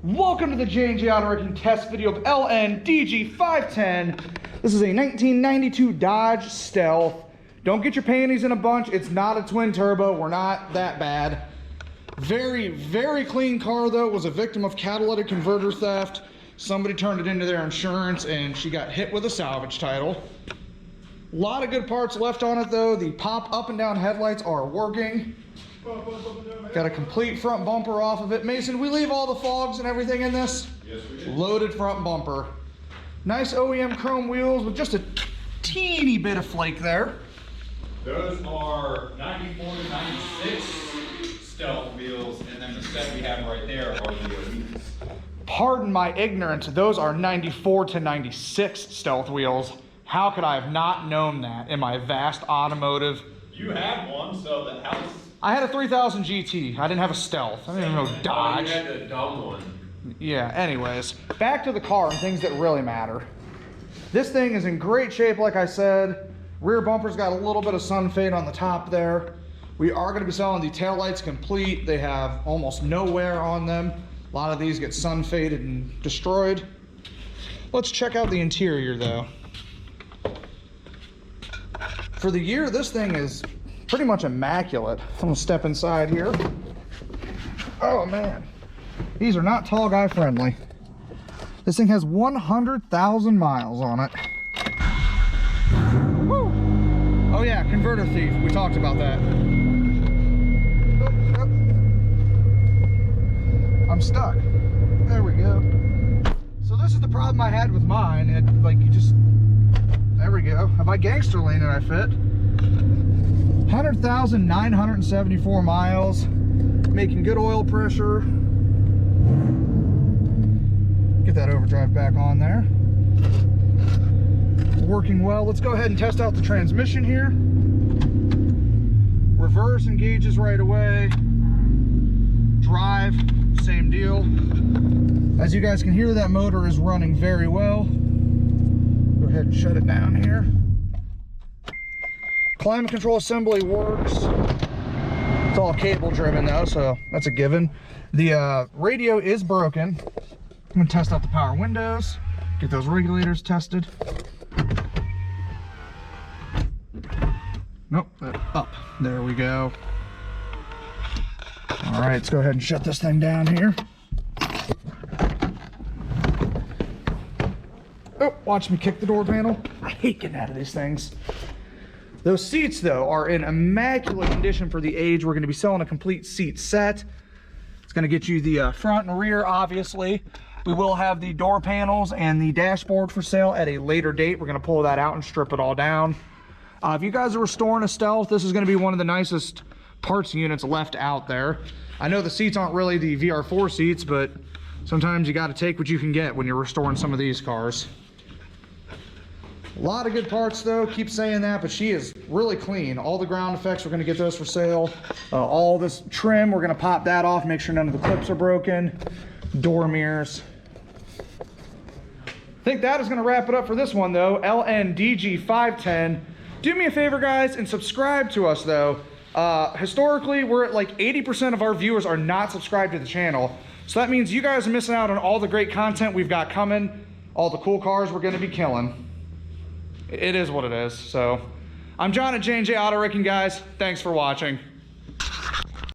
Welcome to the J&J Auto Wrecking test video of LNDG510. This is a 1992 Dodge Stealth. Don't get your panties in a bunch. It's not a twin turbo. We're not that bad. Very, very clean car though. It was a victim of catalytic converter theft. Somebody turned it into their insurance and she got hit with a salvage title. A lot of good parts left on it though. The pop up and down headlights are working. Got a complete front bumper off of it. Mason, we leave all the fogs and everything in this? Yes, we did. Loaded front bumper. Nice OEM chrome wheels with just a teeny bit of flake there. Those are 94 to 96 Stealth wheels, and then the set we have right there are the elites. Pardon my ignorance, those are 94 to 96 Stealth wheels. How could I have not known that in my vast automotive? You had one, so the house. I had a 3000 GT. I didn't have a Stealth. I didn't even know Dodge. You had the dumb one. Yeah, anyways, back to the car and things that really matter. This thing is in great shape, like I said. Rear bumper's got a little bit of sun fade on the top there. We are going to be selling the taillights complete. They have almost no wear on them. A lot of these get sun faded and destroyed. Let's check out the interior though. For the year, this thing is pretty much immaculate. I'm gonna step inside here. Oh man, these are not tall guy friendly. This thing has 100,000 miles on it. Woo. Oh yeah, converter thief, we talked about that. Oh, oh. I'm stuck. There we go. So this is the problem I had with mine. It, like, you just, there we go. If I gangster lane it, I fit. 100,974 miles, making good oil pressure. Get that overdrive back on there. Working well. Let's go ahead and test out the transmission here. Reverse engages right away. Drive, same deal. As you guys can hear, that motor is running very well. Go ahead and shut it down here. Climate control assembly works. It's all cable driven though, so that's a given. The radio is broken. I'm gonna test out the power windows, get those regulators tested. Nope, up. There we go. All right, let's go ahead and shut this thing down here. Oh, watch me kick the door panel. I hate getting out of these things. Those seats, though, are in immaculate condition for the age. We're going to be selling a complete seat set. It's going to get you the front and rear, obviously. We will have the door panels and the dashboard for sale at a later date. We're going to pull that out and strip it all down. If you guys are restoring a Stealth, this is going to be one of the nicest parts units left out there. I know the seats aren't really the VR4 seats, but sometimes you got to take what you can get when you're restoring some of these cars. A lot of good parts though, keep saying that, but she is really clean. All the ground effects, we're gonna get those for sale. All this trim, we're gonna pop that off, make sure none of the clips are broken. Door mirrors. I think that is gonna wrap it up for this one though, LNDG510. Do me a favor guys and subscribe to us though. Historically, we're at like 80% of our viewers are not subscribed to the channel. So that means you guys are missing out on all the great content we've got coming, all the cool cars we're gonna be killing. It is what it is. So I'm John at J&J Auto Wrecking, guys. Thanks for watching.